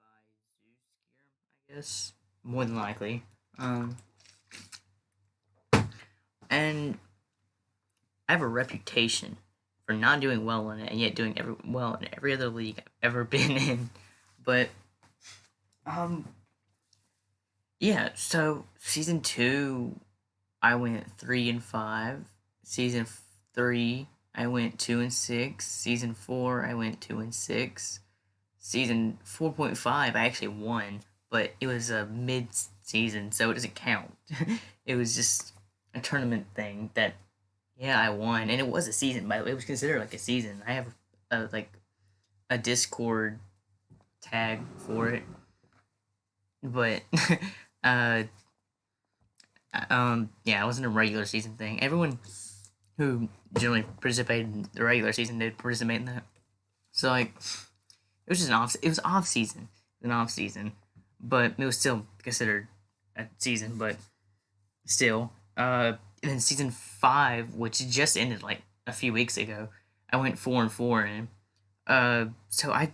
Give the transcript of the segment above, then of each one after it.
by Zeus, I guess. More than likely. Um, and I have a reputation for not doing well in it, and yet doing well in every other league I've ever been in. But um, yeah. So season two, I went 3-5. Season three, I went 2-6. Season four, I went 2-6. Season 4.5, I actually won, but it was a mid-season, so it doesn't count. It was just a tournament thing that, yeah, I won, and it was a season. By the way, it was considered like a season. I have a Discord tag for it, but uh, yeah, it wasn't a regular season thing. Everyone who generally participated in the regular season did participate in that. So like, it was just an off. It was off season, an off season, but it was still considered a season. But still, and then season five, which just ended like a few weeks ago, I went 4-4 in. So I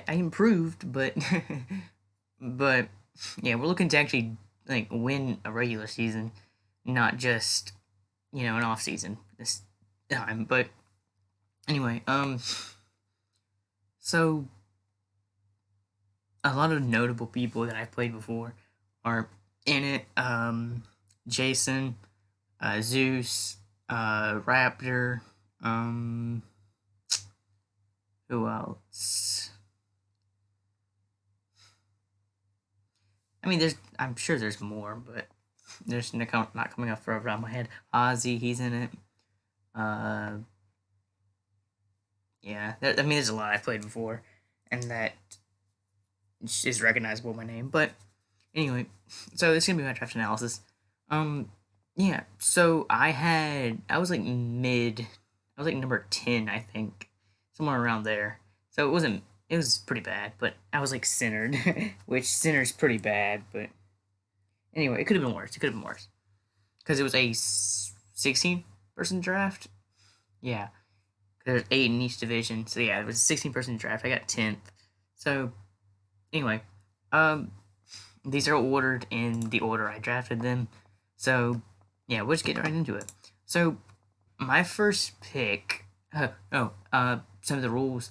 improved, but but yeah, we're looking to actually like win a regular season, not just an off season this time. But anyway, so a lot of notable people that I've played before are in it. Jason, Zeus, Raptor. Um, who else? I mean, there's. I'm sure there's more, but there's not coming off the top of my head. Ozzy, he's in it. Uh, yeah. I mean, there's a lot I've played before, and that is recognizable by name. But anyway, so this is gonna be my draft analysis. Um, yeah. So I was like mid. I was like number 10, I think, somewhere around there. So it wasn't. It was pretty bad, but I was like centered, which center's pretty bad. But anyway, it could have been worse. It could have been worse because it was a 16-person draft. Yeah, there's 8 in each division. So yeah, it was a 16-person draft. I got 10th. So anyway, um, these are ordered in the order I drafted them. So, yeah, we'll just get right into it. So, my first pick. Some of the rules.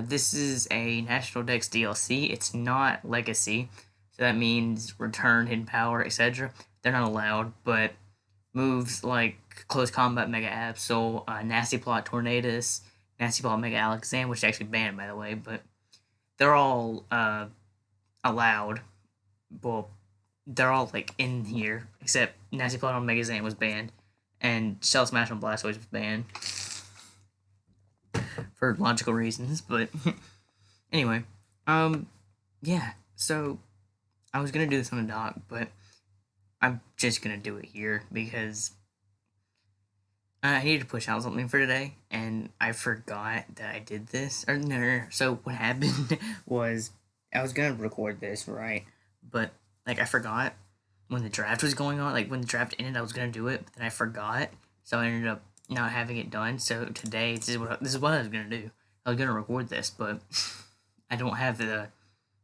This is a National Dex DLC. It's not Legacy. So that means Return, Hidden Power, etc. They're not allowed, but moves like Close Combat Mega Absol, Nasty Plot Tornadus, Nasty Plot Mega Alexand, which is actually banned by the way, but they're all allowed. Well, they're all like in here except Nasty Plot on Megazan was banned, and Shell Smash on Blastoise was banned for logical reasons. But anyway, yeah. So I was gonna do this on a doc, but I'm just gonna do it here because I needed to push out something for today, and I forgot that I did this. Or no. So what happened was I was gonna record this, right? But like I forgot when the draft was going on. Like when the draft ended, I was gonna do it, but then I forgot, so I ended up not having it done. So today, this is what I was gonna do. I was gonna record this, but I don't have the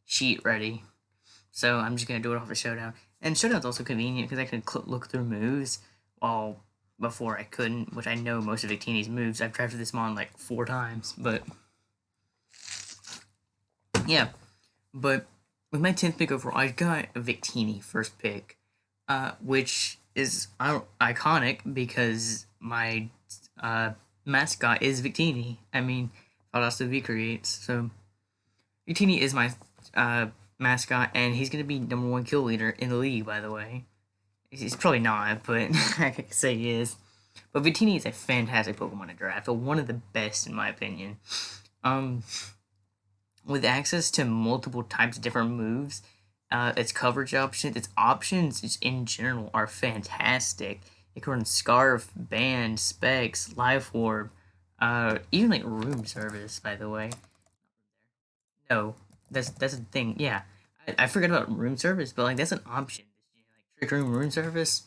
sheet ready, so I'm just gonna do it off of Showdown. And Showdown's also convenient because I can look through moves while before I couldn't, which I know most of Victini's moves. I've drafted this mon like 4 times, but yeah. But with my 10th pick overall, I got a Victini first pick, which is iconic because my mascot is Victini. I mean, Valdosta V creates. So Victini is my mascot, and he's going to be number 1 kill leader in the league, by the way. He's probably not, but I can say he is. But Victini is a fantastic Pokemon to draft, one of the best in my opinion. Um, with access to multiple types of different moves, its coverage options, its options just in general are fantastic. It can run Scarf, Band, Specs, Life Orb, even like Room Service. By the way, no, that's the thing. Yeah, I forgot about Room Service, but like that's an option. Like Trick Room Service,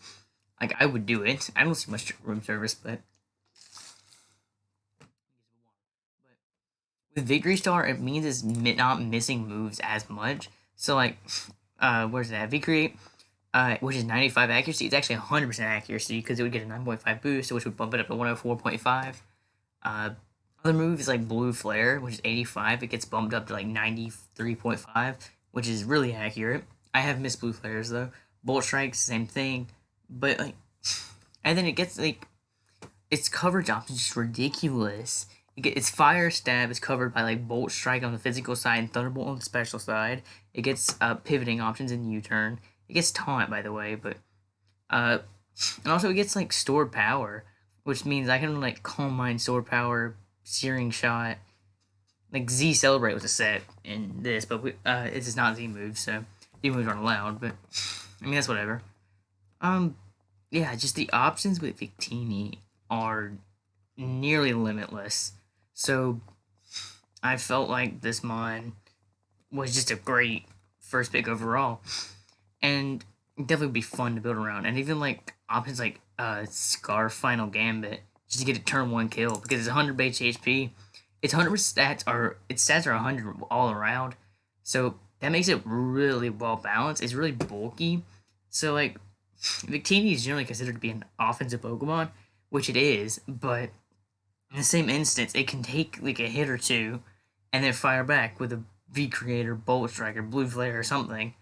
like I would do it. I don't see much Room Service, but with Victory Star, it means it's not missing moves as much. So like, where's that? Victory, which is 95 accuracy. It's actually 100% accuracy because it would get a 9.5 boost, which would bump it up to 104.5. Uh, Other moves like Blue Flare, which is 85, it gets bumped up to like 93.5, which is really accurate. I have missed Blue Flares though. Bolt Strikes, same thing. But like, and then it gets like, its coverage option is just ridiculous. Its Fire Stab is covered by like Bolt Strike on the physical side and Thunderbolt on the special side. It gets pivoting options in U-turn. It gets Taunt, by the way, but uh, and also it gets like stored power, which means I can like Calm Mind, stored power, Searing Shot. Like Z Celebrate was a set in this, but this is not Z moves, so Z moves aren't allowed. But I mean that's whatever. Um, yeah, just the options with Victini are nearly limitless. So I felt like this mod was just a great first pick overall, and definitely would be fun to build around. And even like options like Scar Final Gambit just to get a turn one kill because it's 100 base HP. Its stats are 100 all around, so that makes it really well balanced. It's really bulky, so like Victini is generally considered to be an offensive Pokemon, which it is, but in the same instance, it can take like a hit or two and then fire back with a V Creator, Bolt Striker, Blue Flare, or something.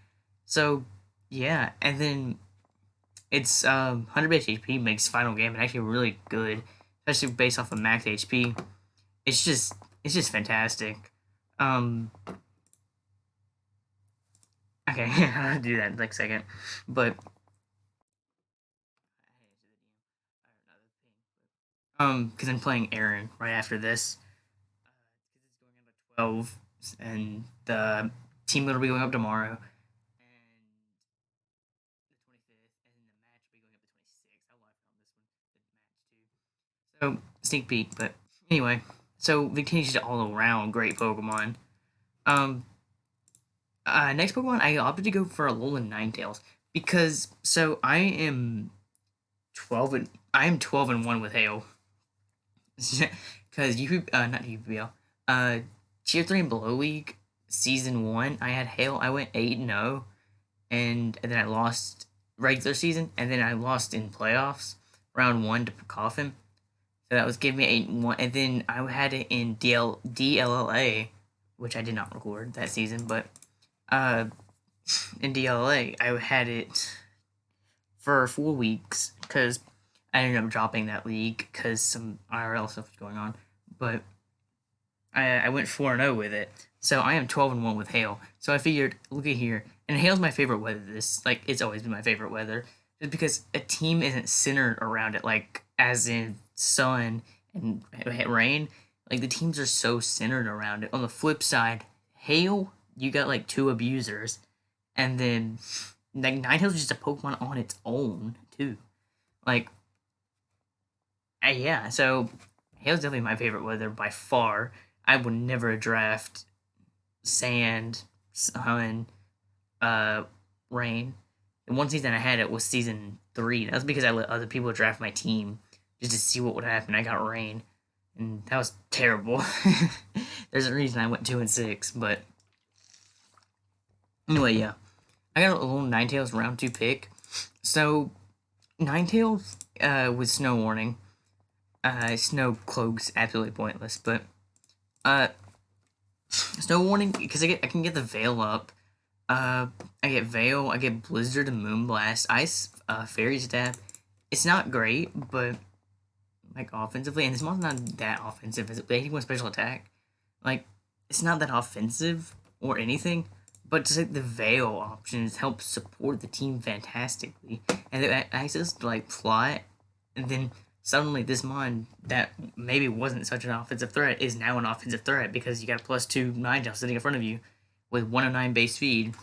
So, yeah, and then its 100 base HP makes Final Game actually really good, especially based off of max HP. It's just fantastic. Um, okay, I'll do that in like a second, but because I'm playing Aaron right after this. Because it's going on to 12, and the team will be going up tomorrow, and the 25th, and then the match will be going up the 26th. I'll live on this one, the match too. So sneak peek, but anyway, so Victini's just all around great Pokemon. Um, Next Pokemon, I opted to go for Alolan Ninetales because so I am 12-1 with Hail. Because not UPL, uh, Tier 3 and Below League, Season 1, I had Hail. I went 8-0, and then I lost regular season, and then I lost in playoffs, round 1 to Coffin. So that was giving me 8-1, and then I had it in DLLA, which I did not record that season, but uh, in DLLA, I had it for 4 weeks, because I ended up dropping that league because some IRL stuff was going on. But I went 4-0 with it. So I am 12-1 with Hail. So I figured, look at here. And Hail's my favorite weather. It's always been my favorite weather. Just because a team isn't centered around it, like, as in sun and rain. Like, the teams are so centered around it. On the flip side, Hail, you got, like, two abusers. And then, like, Ninetales is just a Pokemon on its own, too. Like, yeah, so Hail's definitely my favorite weather by far. I would never draft sand, sun, uh, rain. The one season I had it was season 3. That was because I let other people draft my team just to see what would happen. I got rain, and that was terrible. There's a reason I went 2-6, but anyway, yeah. I got a little Ninetales round 2 pick. So, Ninetales with Snow Warning. Snow Cloak's absolutely pointless, but Snow Warning because I can get the Veil up. I get Veil, I get Blizzard and Moonblast, Ice, Fairy Stab. It's not great, but like offensively, and this one's not that offensive. It's 81 special attack. Like it's not that offensive or anything, but just like the Veil options help support the team fantastically, and the access to like plot, and then suddenly this mon that maybe wasn't such an offensive threat is now an offensive threat because you got a +2 Ninetales sitting in front of you with 109 base speed.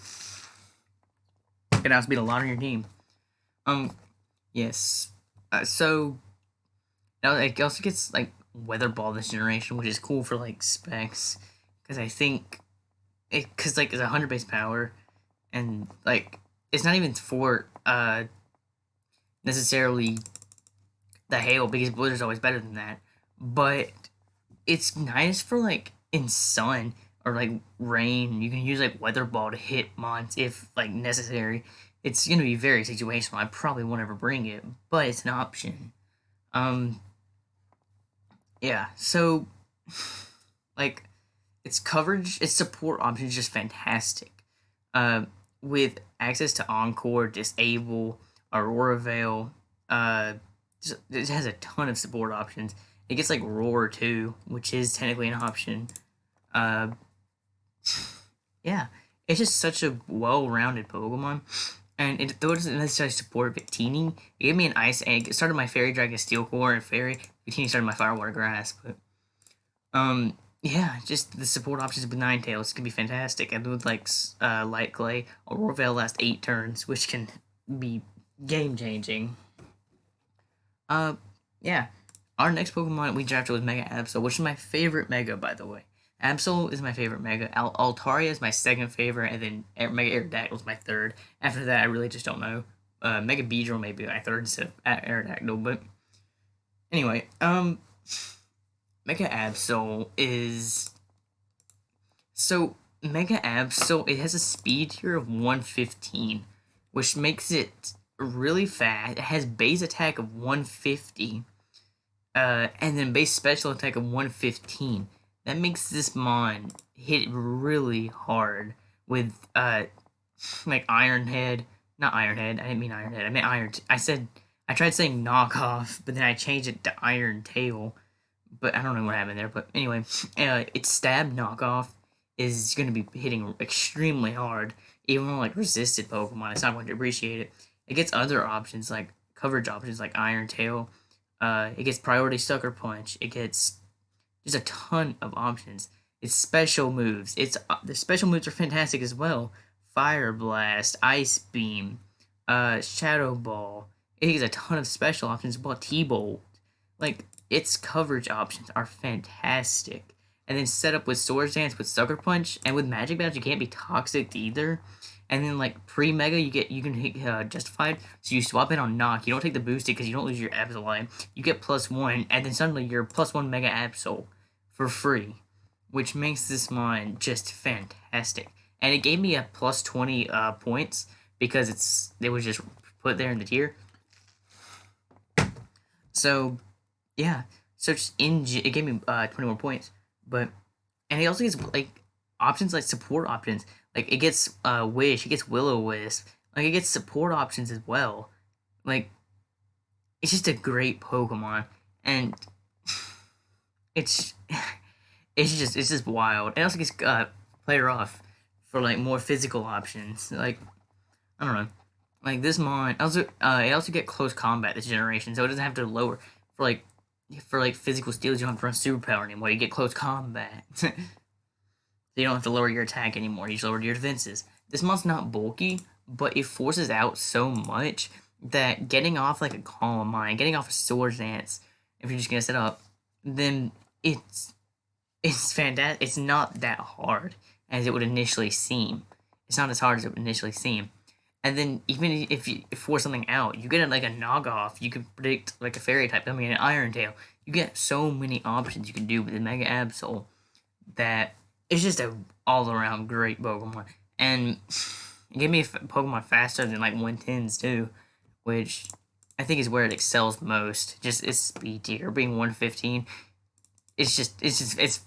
Can outspeed a lot on your team. Yes. So now it also gets like Weather Ball this generation, which is cool for like specs because I think because like it's 100 base power and like it's not even for necessarily the Hail because Blizzard's always better than that, but it's nice for like in sun or like rain. You can use like weather ball to hit mons if like necessary. It's gonna be very situational. I probably won't ever bring it, but it's an option. Um, yeah. So, like, its coverage, its support option is just fantastic. Uh, with access to Encore, Disable, Aurora Veil, uh, it has a ton of support options. It gets like Roar too, which is technically an option. Uh, yeah, it's just such a well-rounded Pokemon. And though it doesn't necessarily support Victini, it gave me an Ice Egg. It started my Fairy Dragon Steel Core and Fairy. Victini started my Fire Water Grass. But yeah, just the support options with Ninetales can be fantastic. And with like Light Clay, Aurora Veil lasts 8 turns, which can be game changing. Uh, yeah. Our next Pokemon we drafted was Mega Absol, which is my favorite Mega, by the way. Absol is my favorite Mega. Altaria is my second favorite, and then Mega Aerodactyl is my third. After that, I really just don't know. Mega Beedrill may be my third instead of Aerodactyl, but anyway, Mega Absol is so Mega Absol. It has a speed tier of 115, which makes it really fast. It has base attack of 150, and then base special attack of 115. That makes this mon hit really hard with like Iron Head. Not Iron Head. I didn't mean Iron Head. I meant Iron. I tried saying knockoff, but then I changed it to Iron Tail. But I don't know what happened there. But anyway, its stab knockoff is going to be hitting extremely hard. Even on like resisted Pokemon, it's not going to appreciate it. It gets other options like coverage options like Iron Tail. It gets priority sucker punch. It gets there's a ton of options. It's special moves. It's the special moves are fantastic as well. Fire Blast, Ice Beam, Shadow Ball. It has a ton of special options. Well, T-Bolt. Like its coverage options are fantastic. And then set up with Swords Dance, with Sucker Punch, and with Magic Badge, you can't be toxic either. And then like pre-mega, you can hit Justified, so you swap it on Knock. You don't take the boosted because you don't lose your Absol. You get +1, and then suddenly you're +1 Mega Absol for free, which makes this mon just fantastic. And it gave me a +20 points because it was just put there in the tier. So yeah, so just it gave me 20 more points, but and it also gets like options like support options. Like it gets Wish, it gets Will-O-Wisp, like it gets support options as well. Like it's just a great Pokemon, and it's it's just wild. It also gets player off for like more physical options. Like I don't know, like this mon also it also get close combat this generation, so it doesn't have to lower for like physical steals. You don't have to run superpower anymore. You get close combat. So you don't have to lower your attack anymore. You just lower your defenses. This mon's not bulky, but it forces out so much that getting off like a Calm Mind, getting off a Swords Dance, if you're just gonna set up, then it's fantastic. It's not that hard as it would initially seem. It's not as hard as it would initially seem. And then even if you force something out, you get like a knockoff. You can predict like a fairy type. I mean, an Iron Tail. You get so many options you can do with the Mega Absol that it's just a all around great Pokemon. And it gave me a Pokemon faster than like 110s too, which I think is where it excels most. Just its speed tier being 115. It's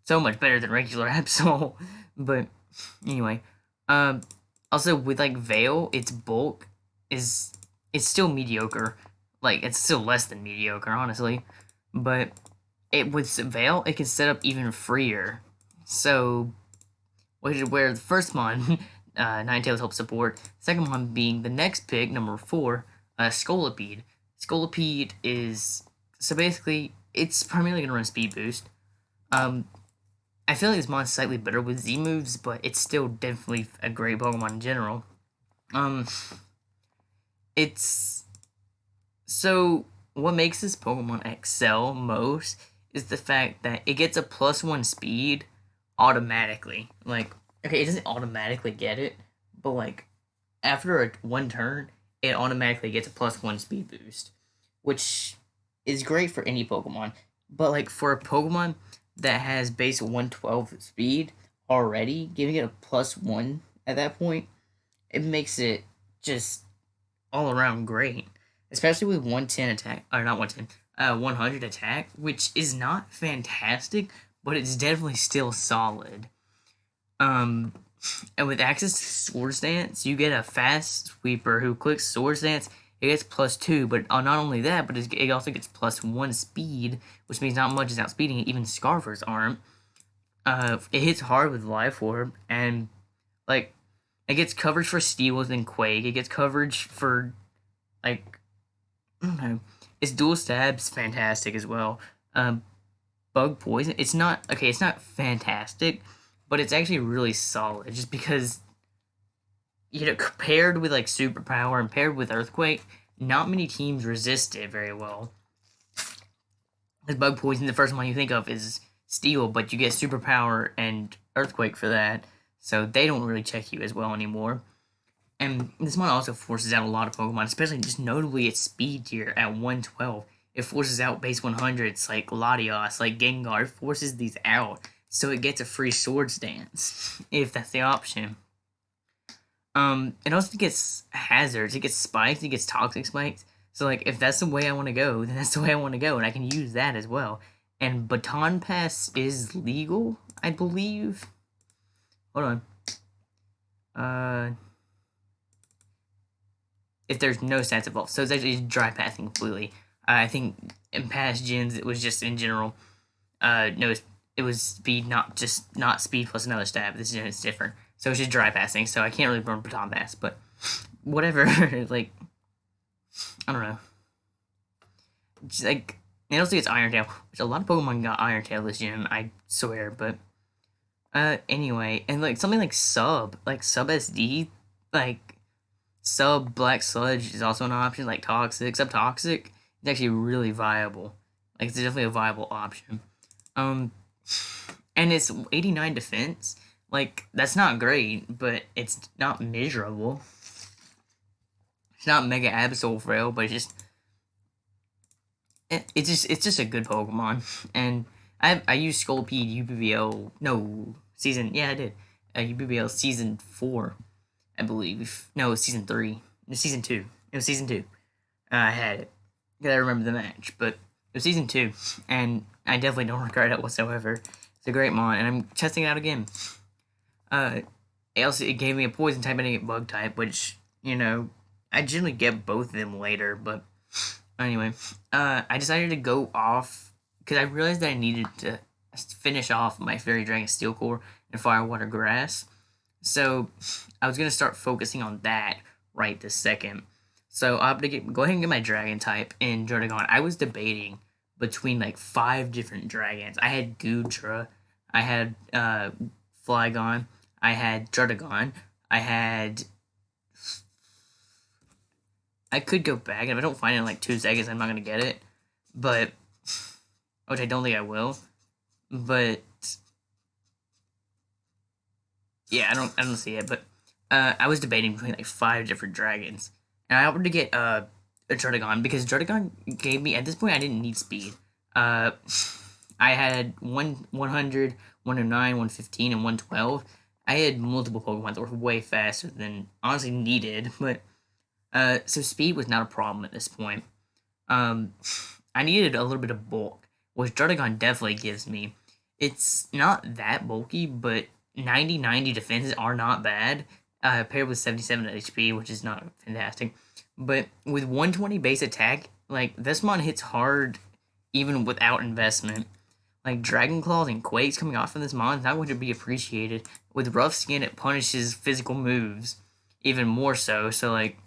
so much better than regular Absol. But anyway, also with like Veil, its bulk is it's still mediocre. Like it's still less than mediocre, honestly. But it with Veil, it can set up even freer. So, which is where the first one, Ninetales helps support. Second one being the next pick, number 4, Scolipede. Scolipede is so basically it's primarily gonna run speed boost. I feel like this mon's slightly better with Z moves, but it's still definitely a great Pokemon in general. Um, it's so what makes this Pokemon excel most is the fact that it gets a +1 speed automatically. Like, okay, it doesn't automatically get it, but like after one turn, it automatically gets a +1 speed boost, which is great for any Pokemon. But like for a Pokemon that has base 112 speed already, giving it a +1 at that point, it makes it just all around great. Especially with 110 attack, or not 110, 100 attack, which is not fantastic, but it's definitely still solid. Um, and with access to Sword Stance, you get a fast sweeper who clicks Sword Stance. It gets +2, but not only that, but it also gets +1 speed, which means not much is outspeeding it. Even Scarvers aren't. It hits hard with Life Orb, and like it gets coverage for Steals and Quake. It gets coverage for like I don't know. Its dual stab's fantastic as well. Bug poison. It's not okay. It's not fantastic, but it's actually really solid. Just because paired with like superpower and paired with earthquake, not many teams resist it very well. Because bug poison, the first one you think of is steel, but you get superpower and earthquake for that, so they don't really check you as well anymore. And this one also forces out a lot of Pokemon, especially just notably its speed tier at 112. It forces out base 100s like Latios, like Gengar. It forces these out, so it gets a free Sword Stance, if that's the option. It also gets hazards. It gets spikes. It gets toxic spikes. So like, if that's the way I want to go, then that's the way I want to go, and I can use that as well. And Baton Pass is legal, I believe. Hold on. If there's no stats involved, so it's actually dry passing completely. I think in past gens it was just in general. No, it was speed, not speed plus another stab. This gen is different. So it's just dry passing, so I can't really burn Baton Pass, but whatever. Like, I don't know. Just like, it also gets Iron Tail, which a lot of Pokemon got Iron Tail this gen, I swear, but anyway, and like something like Sub SD, like Sub Black Sludge is also an option, like Toxic, Sub Toxic is actually really viable. Like, it's definitely a viable option. And it's 89 defense. Like, that's not great, but it's not miserable. It's not Mega Absol Frail, but it's just a good Pokemon. And I used Scolpede UBBL, no, season, yeah, I did. UBBL season 4, I believe. No, it was season 3. No, season 2. It was season 2. I had it. Because I remember the match, but it was season 2, and I definitely don't regret it whatsoever. It's a great mon, and I'm testing it out again. It gave me a poison type and a bug type, which, I generally get both of them later, but anyway, I decided to go off because I realized that I needed to finish off my Fairy Dragon Steel Core and Firewater Grass. So I was gonna start focusing on that right this second. So I have to go ahead and get my Dragon type in Jordagon. I was debating between like 5 different dragons. I had Goodra, I had Flygon, I had Jordagon, I could go back, and if I don't find it in like 2 seconds, I'm not gonna get it. But which I don't think I will. But yeah, I don't see it. But I was debating between like 5 different dragons, and I opted to get a Jordagon because Jordagon gave me, at this point I didn't need speed. I had 100, 109, 115, and 112. I had multiple Pokemon that were way faster than honestly needed, but so speed was not a problem at this point. I needed a little bit of bulk, which Jordagon definitely gives me. It's not that bulky, but 90 defenses are not bad, paired with 77 HP, which is not fantastic. But with 120 base attack, like, this mon hits hard even without investment. Like, Dragon Claws and Quakes coming off from this mon is not going to be appreciated. With Rough Skin, it punishes physical moves even more so. So, like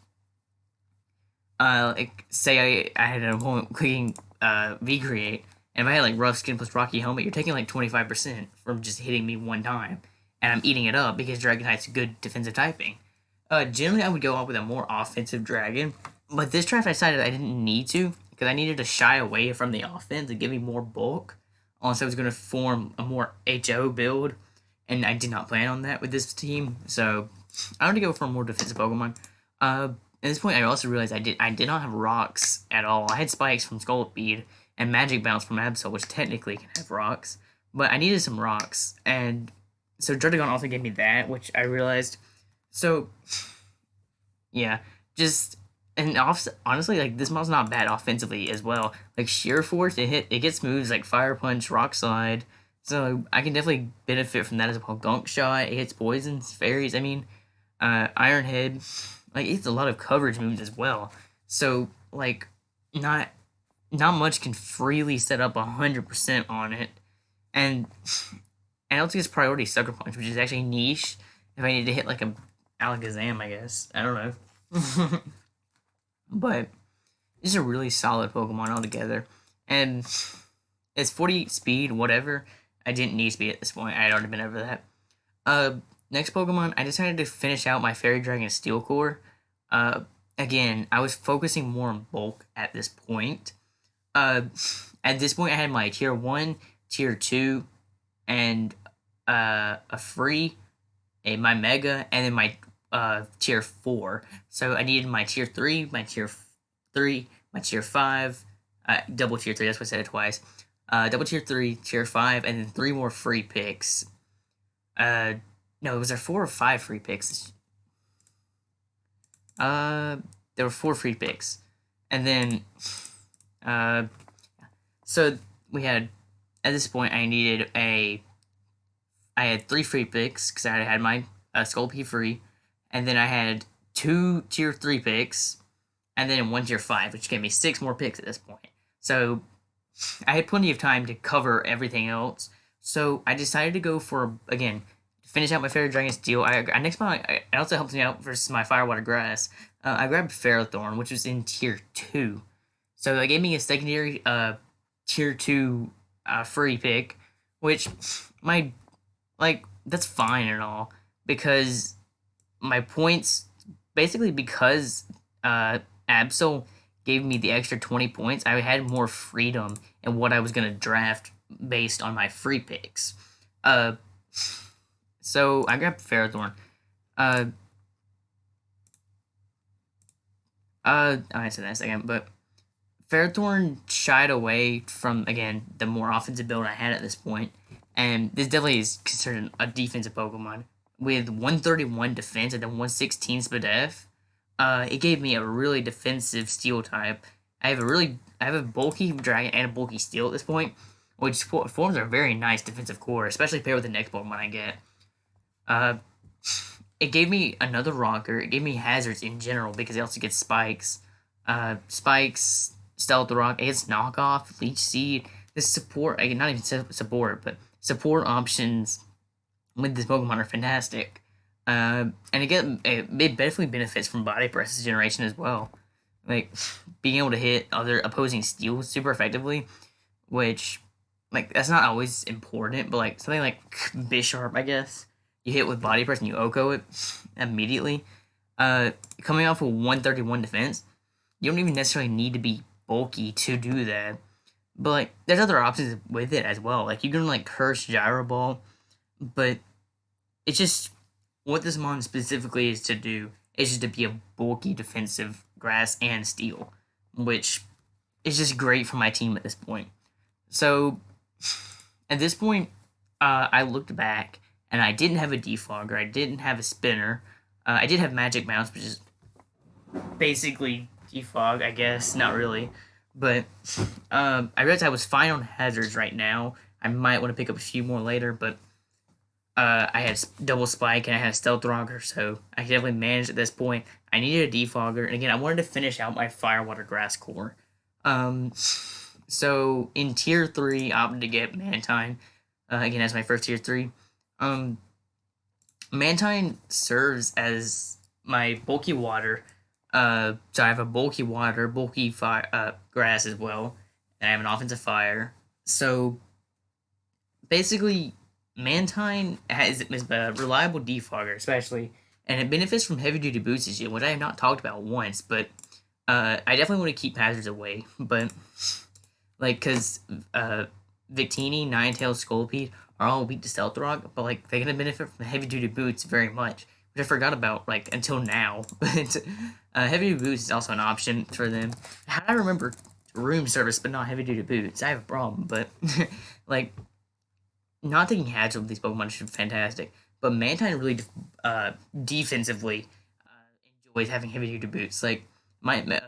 say I had an opponent clicking V-Create, and if I had like Rough Skin plus Rocky Helmet, you're taking like 25% from just hitting me one time, and I'm eating it up because Dragon Type's good defensive typing. Generally, I would go up with a more offensive Dragon, but this draft I decided I didn't need to because I needed to shy away from the offense and give me more bulk, unless I was going to form a more HO build, and I did not plan on that with this team, so I wanted to go for a more defensive Pokemon. At this point, I also realized I did not have rocks at all. I had spikes from Scolpede and Magic Bounce from Absol, which technically can have rocks, but I needed some rocks, and so Druddigon also gave me that, which I realized. So yeah, just and honestly, like this mod's not bad offensively as well. Like sheer force, it gets moves like fire punch, rock slide. So I can definitely benefit from that as well. Gunk shot, it hits poisons, fairies. I mean, Iron Head, like it's a lot of coverage moves as well. So like, not not much can freely set up 100% on it, and I also gets priority sucker punch, which is actually niche. If I need to hit like a Alakazam, I guess I don't know, but it's a really solid Pokemon altogether, and it's 40 speed, whatever. I didn't need speed at this point. I had already been over that. Uh, Next Pokemon, I decided to finish out my Fairy Dragon Steel Core. Uh, Again, I was focusing more on bulk at this point. Uh, at this point, I had my tier 1, tier 2, and a free, my Mega, and then my tier 4. So I needed my tier 3, my tier 3, my tier 5, double tier 3, that's what I said it twice. Double tier 3, tier 5, and then 3 more free picks. No, was there 4 or 5 free picks? Uh, there were 4 free picks. And then, uh, so we had, at this point, I had 3 free picks, because I had my Sculpey free, and then I had 2 tier 3 picks, and then 1 tier 5, which gave me 6 more picks at this point. So, I had plenty of time to cover everything else, so I decided to go for, again, finish out my Fairy Dragon Steel. It also helped me out versus my Firewater Grass. I grabbed Ferrothorn, which was in tier 2. So it gave me a secondary tier 2 free pick, which my that's fine and all, because my points, basically because Absol gave me the extra 20 points, I had more freedom in what I was going to draft based on my free picks. So I grabbed Ferrothorn. Uh, I'll answer that in a second, but Ferrothorn shied away from, again, the more offensive build I had at this point, and this definitely is considered a defensive Pokemon. With 131 defense and then 116 Spadef, it gave me a really defensive Steel type. I have a bulky Dragon and a bulky Steel at this point, which forms a very nice defensive core, especially paired with the next Pokemon I get. It gave me another rocker. It gave me hazards in general because it also gets spikes. Spikes, stealth rock, it's knockoff, leech seed. This support, not even support, but support options with this Pokemon are fantastic. And again, it definitely benefits from body press generation as well. Like being able to hit other opposing steals super effectively, which like that's not always important, but like something like Bisharp, I guess you hit with body press and you OHKO it immediately. Coming off of 131 defense, you don't even necessarily need to be bulky to do that. But like, there's other options with it as well. Like you can like curse Gyro Ball, but it's just what this mon specifically is to do is just to be a bulky defensive grass and steel, which is just great for my team at this point. So at this point, I looked back and I didn't have a defogger, I didn't have a spinner, I did have magic bounce, which is basically defog, I guess, not really. But I realized I was fine on hazards right now. I might want to pick up a few more later, but I had double spike and I had a stealth rocker, so I could definitely manage at this point. I needed a defogger, and again, I wanted to finish out my firewater grass core. So in tier 3, I opted to get Mantine. Again, as my first tier 3. Mantine serves as my bulky water. So I have a bulky water, bulky fire, grass as well, and I have an offensive fire. So basically, Mantine is a reliable defogger, especially, and it benefits from heavy duty boots, which I have not talked about once. But I definitely want to keep hazards away. But like, cause Victini, Ninetales, Scolipede are all weak to Stealth Rock, but like they're gonna benefit from heavy duty boots very much, which I forgot about like until now. But heavy duty boots is also an option for them. How do I remember room service but not heavy duty boots? I have a problem, but like not taking hatches with these Pokemon is fantastic, but Mantine really defensively enjoys having heavy duty boots. Like Victini,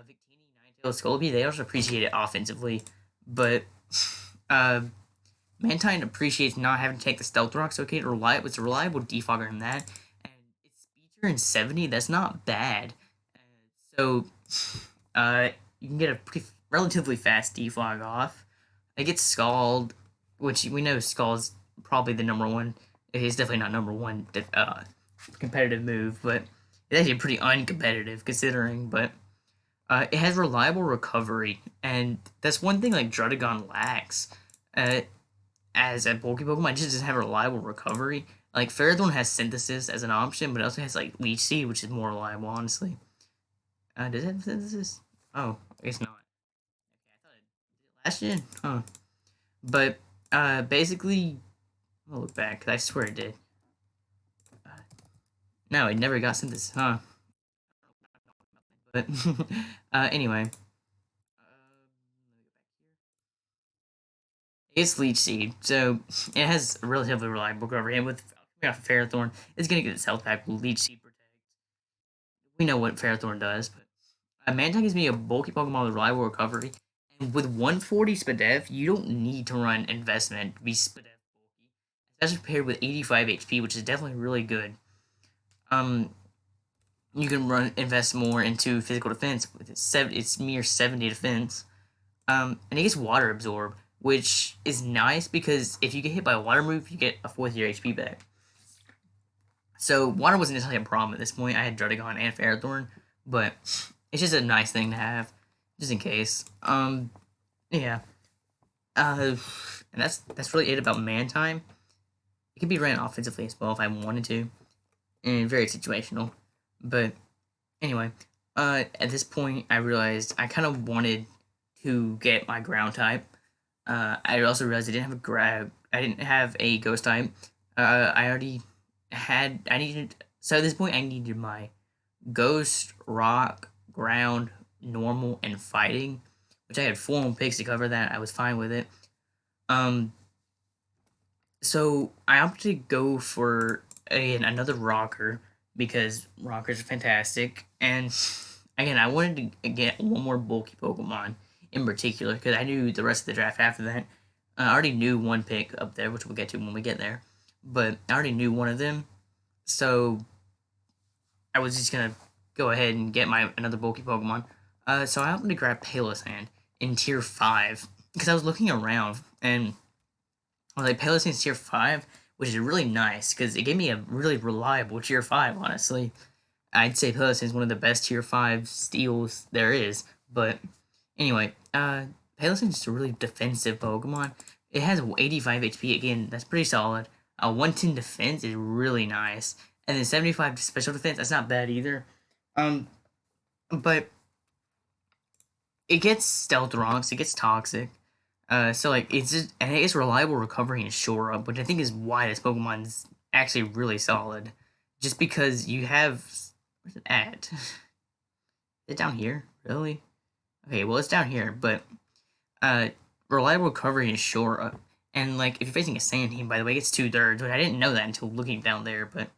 Ninetales, Scolipede, they also appreciate it offensively, but uh, Mantine appreciates not having to take the Stealth Rock, so it's a reliable defogger in that, and its speed turn 70. That's not bad. So, uh, you can get a pretty relatively fast defog off. It gets Scald, which we know Scald's probably the number one. It's definitely not number one competitive move, but it's actually pretty uncompetitive considering. But it has reliable recovery, and that's one thing like Druddigon lacks. Uh, as a bulky Pokemon, it just doesn't have reliable recovery. Like Ferrothorn has Synthesis as an option, but it also has like Leech Seed, which is more reliable, honestly. Does it have Synthesis? Oh, I guess not. Okay, I thought it did last gen. Huh. But basically, I'm gonna look back because I swear it did. Uh, no, it never got Synthesis, huh? But anyway, it's Leech Seed, so it has a relatively reliable recovery. And with coming off of Ferrothorn, it's gonna get its health back with Leech Seed Protect. We know what Ferrothorn does, but Mantine gives me a bulky Pokemon with reliable recovery. And with 140 Spadef, you don't need to run investment to be Spadef bulky. Especially paired with 85 HP, which is definitely really good. Um, you can invest more into physical defense with its mere 70 defense. And it gets Water Absorb, which is nice because if you get hit by a water move, you get a fourth of your HP back. So water wasn't necessarily a problem at this point. I had Druddigon and Ferrothorn, but it's just a nice thing to have, just in case. Yeah. And that's really it about Mantine. It can be ran offensively as well if I wanted to, and very situational. But anyway, at this point, I realized I kind of wanted to get my ground type. I also realized I didn't have a ghost type. I already had. I needed. So at this point, I needed my ghost, rock, ground, normal, and fighting, which I had 4 picks to cover that. I was fine with it. Um, so I opted to go for another rocker because rockers are fantastic, and again, I wanted to get one more bulky Pokemon in particular because I knew the rest of the draft after that. I already knew one pick up there, which we'll get to when we get there, but I already knew one of them, so I was just gonna go ahead and get my another bulky Pokemon. So I happened to grab Palossand in Tier 5 because I was looking around and I was like, Palossand's Tier 5, which is really nice because it gave me a really reliable Tier 5, honestly. I'd say Palossand's one of the best Tier 5 steals there is. But anyway, Palossand's just a really defensive Pokemon. It has 85 HP, again, that's pretty solid. 110 defense is really nice. And then 75 special defense, that's not bad either. But it gets Stealth Rocks, it gets Toxic. So like it's just, and it gets reliable recovery and Shore Up, which I think is why this Pokemon's actually really solid. Just because you have, where's it at? Is it down here? Really? Okay, well it's down here, but uh, reliable recovery and Shore Up. And like if you're facing a Sand team, by the way, it gets 2/3. But I didn't know that until looking down there. But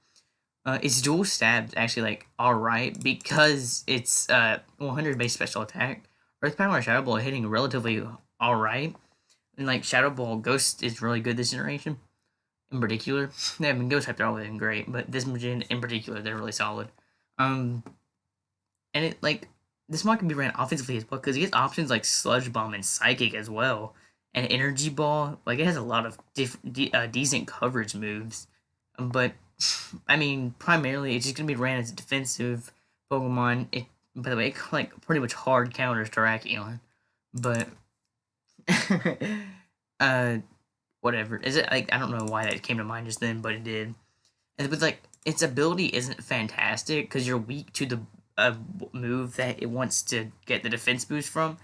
its dual stab's actually like all right because it's 100 base special attack. Earth Power and Shadow Ball are hitting relatively all right. And like Shadow Ball Ghost is really good this generation in particular. Yeah, I mean Ghost type they're all been great, but this gen in particular they're really solid. And it like this mod can be ran offensively as well because it gets options like Sludge Bomb and Psychic as well, and Energy Ball. Like it has a lot of decent coverage moves, but I mean primarily it's just gonna be ran as a defensive Pokemon. It by the way, it like pretty much hard counters Terrakion, but uh whatever. Is it like I don't know why that came to mind just then, but it did. And it was like its ability isn't fantastic because you're weak to the move that it wants to get the defense boost from,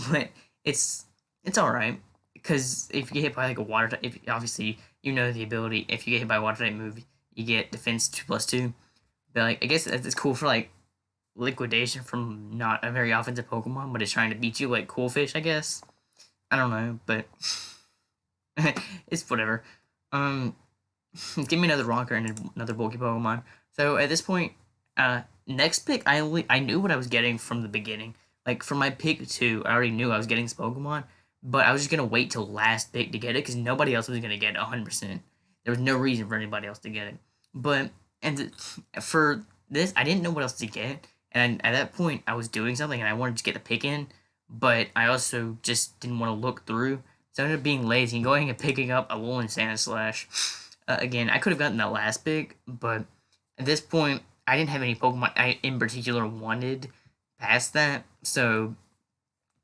but it's it's all right because if you get hit by like a water type, if obviously you know the ability, if you get hit by a water type move, you get defense 2+2. But like I guess it's cool for like liquidation from not a very offensive Pokemon, but it's trying to beat you like Cool Fish, I guess. I don't know, but it's whatever. Um, give me another rocker and another bulky Pokemon. So at this point, next pick, I knew what I was getting from the beginning. Like for my pick two, I already knew I was getting this Pokemon, but I was just gonna wait till last pick to get it because nobody else was gonna get it 100%. There was no reason for anybody else to get it. But and for this, I didn't know what else to get, and at that point, I was doing something and I wanted to get the pick in, but I also just didn't want to look through. So I ended up being lazy and going and picking up a Alolan Sandslash. Again, I could have gotten that last pick, but at this point, I didn't have any Pokemon I in particular wanted past that, so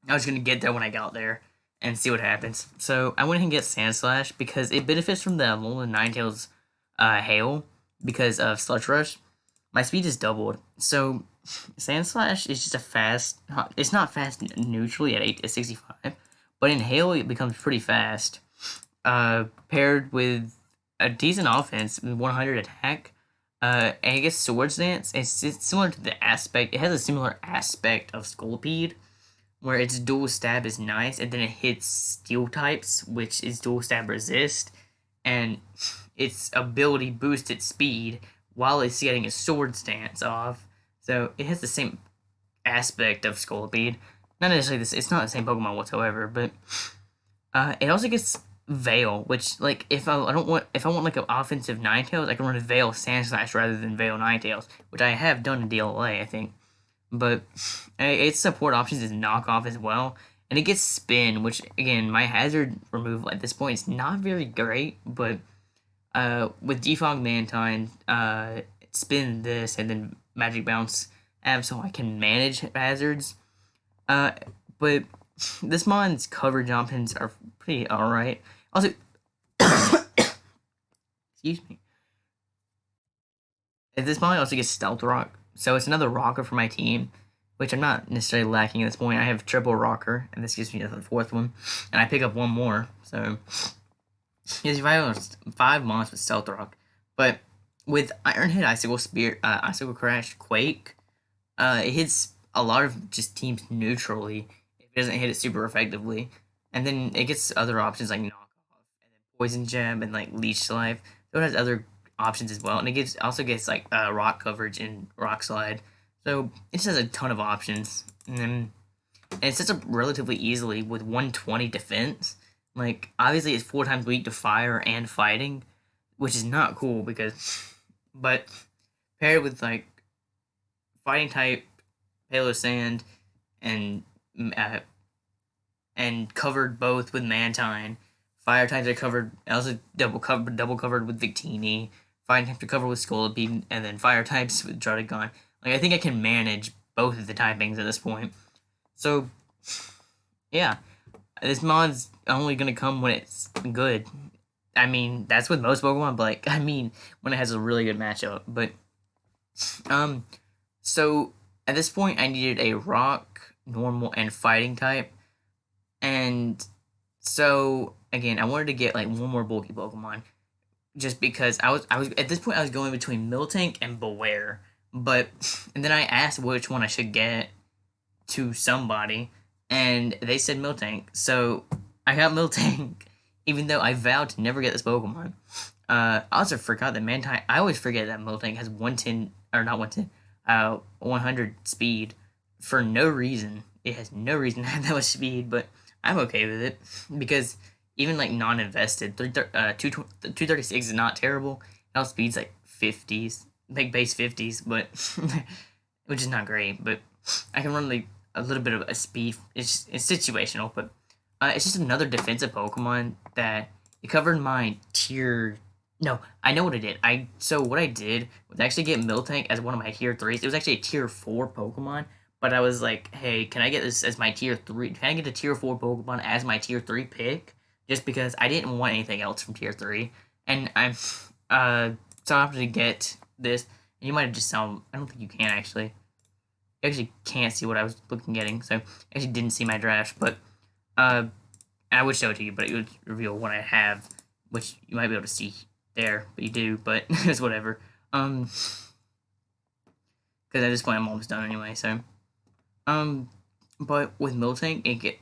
I was gonna get there when I got there and see what happens. So I went ahead and get Sandslash because it benefits from the Alolan Ninetales Hail because of Sludge Rush. My speed is doubled, so Sandslash is just a fast. It's not fast neutrally at 8 to 65, but in Hail it becomes pretty fast. Paired with a decent offense with 100 attack. And I guess Swords Dance. It's similar to the aspect. It has a similar aspect of Scolipede, where its dual stab is nice, and then it hits steel types, which is dual stab resist, and its ability boosts its speed while it's getting a sword stance off. So it has the same aspect of Scolipede. Not necessarily this. It's not the same Pokemon whatsoever, but it also gets Veil, which like if I want like an offensive Ninetales, I can run a Veil Sandslash rather than Veil Ninetales, which I have done in DLA, I think. But its support options is knockoff as well, and it gets spin, which again my hazard removal at this point is not very great, but with Defog Mantine, spin this and then Magic Bounce so I can manage hazards. Uh, but this mon's coverage options are pretty alright. Also, excuse me. This mon also gets Stealth Rock, so it's another rocker for my team, which I'm not necessarily lacking at this point. I have triple rocker, and this gives me the fourth one, and I pick up one more. So, yes, I have 5 months with Stealth Rock, but with Iron Hit, Icicle Spear, Icicle Crash, Quake, it hits a lot of just teams neutrally. It doesn't hit it super effectively, and then it gets other options like knockoff and then poison gem and like leech life. So it has other options as well, and it also gets like rock coverage and rock slide. So it just has a ton of options, and it sets up relatively easily with 120 defense. Like obviously it's 4 times weak to fire and fighting, which is not cool but paired with like fighting type, Palo Sand, and uh, and covered both with Mantine. Fire types are covered, also double covered with Victini. Fire types are covered with Scolipede, and then fire types with Druddigon. Like I think I can manage both of the typings at this point. So yeah, this mod's only gonna come when it's good. I mean, that's with most Pokemon, but like I mean when it has a really good matchup. But um, so at this point I needed a rock, normal, and fighting type, and so again I wanted to get like one more bulky Pokemon, just because I was at this point I was going between Miltank and Beware, but and then I asked which one I should get to somebody, and they said Miltank, so I got Miltank, even though I vowed to never get this Pokemon. I also forgot that Mantine. I always forget that Miltank has 110 or not 110, 100 speed for no reason. It has no reason to have that much speed, but I'm okay with it because even like non-invested, 236 is not terrible. Now speed's like 50s, like base 50s, but which is not great. But I can run like a little bit of a speed. It's situational, but it's just another defensive Pokemon that it covered my tier. No, I know what I did. So what I did was actually get Miltank as one of my tier threes. It was actually a tier 4 Pokemon, but I was like, hey, can I get this as my tier 3? Can I get a tier 4 Pokemon as my tier 3 pick? Just because I didn't want anything else from tier 3. And I'm so I have to get this. And you might have just saw, I don't think you can actually. You actually can't see what I was getting, so I actually didn't see my draft, but I would show it to you, but it would reveal what I have, which you might be able to see there, but you do, but it's whatever. Because at this point I'm almost done anyway, so. But with Miltank, it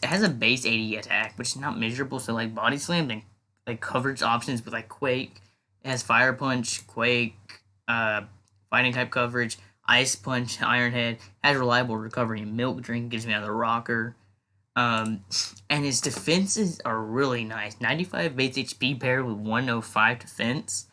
has a base 80 attack, which is not miserable, so like Body Slam, then like coverage options with like Quake. It has Fire Punch, Quake, uh, Fighting type coverage, Ice Punch, Iron Head. Has reliable recovery. Milk Drink gives me another rocker. Um, and his defenses are really nice. 95 base HP paired with 105 defense.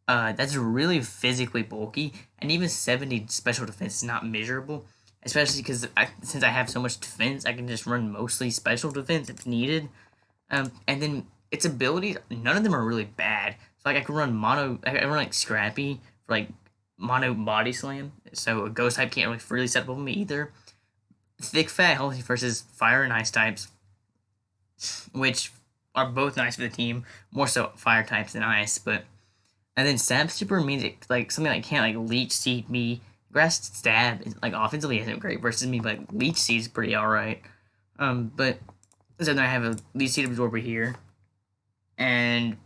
That's really physically bulky, and even 70 special defense is not miserable. Especially because since I have so much defense, I can just run mostly special defense if needed. And then its abilities, none of them are really bad. So like I can run mono, I can run like Scrappy for like mono body slam. So a ghost type can't really freely set up with me either. Thick Fat Healthy versus Fire and Ice types, which are both nice for the team. More so Fire types than Ice, but and then Stab Super means it, like something like can't like Leech Seed me. Grass Stab like offensively isn't great versus me, but like, Leech Seed is pretty alright. But so then I have a Leech Seed Absorber here, and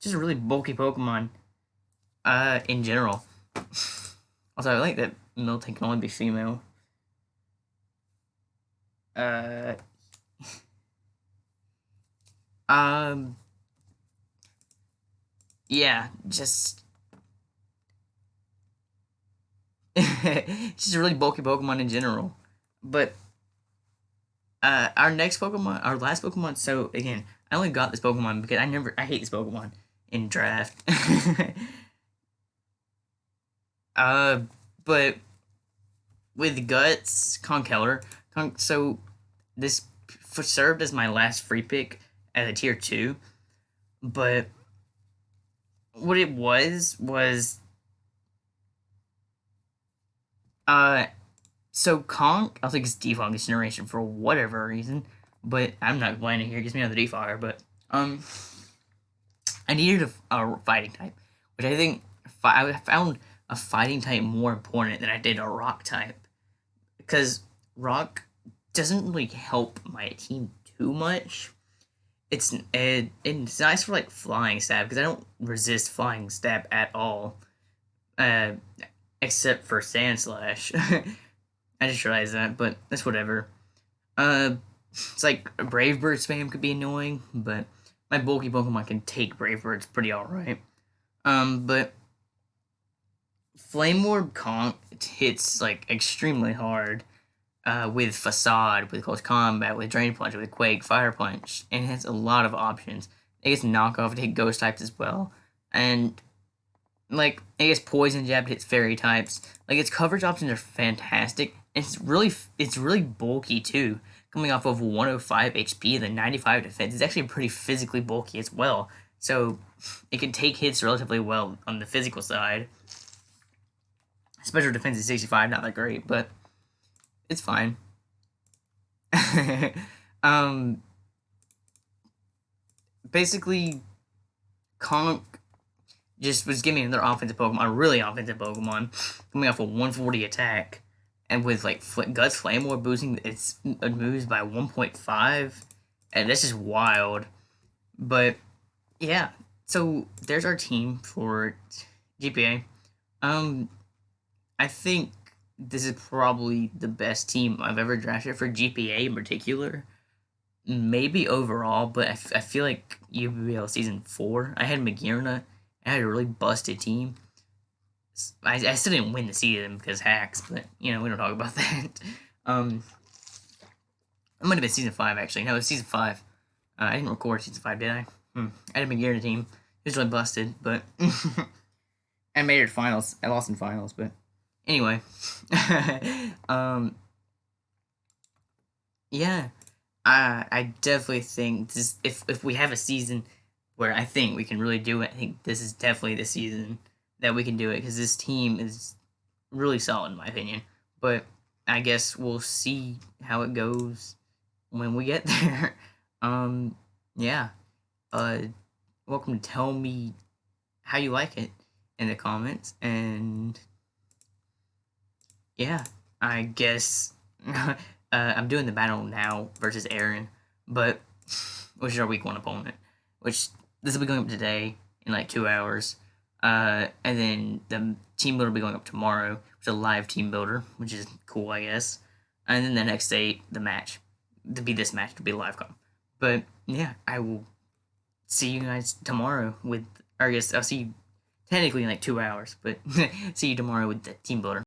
just a really bulky Pokemon. In general. Also, I like that Miltank can only be female. Uh, um, yeah, just just a really bulky Pokemon in general. But our next Pokemon, our last Pokemon. So again, I only got this Pokemon because I hate this Pokemon in draft. uh, but with Guts, Conkeller, so this served as my last free pick at a tier 2, but what it was uh so Conk, I think it's default this generation for whatever reason, but I'm not complaining here. It gives me another defire, but I needed a fighting type, which I think I found a fighting type more important than I did a rock type, because rock doesn't really help my team too much. It's nice for like flying stab because I don't resist flying stab at all, uh, except for sand slash. I just realized that, but that's whatever. It's like Brave Bird spam could be annoying, but my bulky Pokemon can take Brave Birds pretty alright. But Flame Orb Conk hits like extremely hard. With Facade, with Close Combat, with Drain Punch, with Quake, Fire Punch, and it has a lot of options. It gets knockoff to hit Ghost types as well, and like it gets Poison Jab to hit Fairy types. Like its coverage options are fantastic. It's really bulky too, coming off of 105 HP and then 95 defense. It's actually pretty physically bulky as well, so it can take hits relatively well on the physical side. Special defense is 65, not that great, but it's fine. um, basically, Conk just was giving me another offensive Pokemon, a really offensive Pokemon, coming off a 140 attack, and with like Guts Flame Orb boosting its moves by 1.5, and this is wild. But yeah, so there's our team for GPA. I think this is probably the best team I've ever drafted for GPA in particular. Maybe overall, but I feel like UBL season 4, I had Magirna. I had a really busted team. I still didn't win the season because hacks, but we don't talk about that. Um, it might have been season 5 actually. No, it was season 5. I didn't record season 5, did I? I had a Magirna team. It was really busted, but I made it to finals. I lost in finals, but anyway. Yeah. I definitely think this. If we have a season where I think we can really do it, I think this is definitely the season that we can do it because this team is really solid in my opinion. But I guess we'll see how it goes when we get there. Yeah. Uh, welcome to tell me how you like it in the comments, and yeah, I guess I'm doing the battle now versus Aaron, but which is our week 1 opponent, which this will be going up today in like 2 hours. And then the team builder will be going up tomorrow, which is a live team builder, which is cool, I guess. And then the next day, the match, to be this match, to be live com. But yeah, I will see you guys tomorrow with, or I guess I'll see you technically in like 2 hours, but see you tomorrow with the team builder.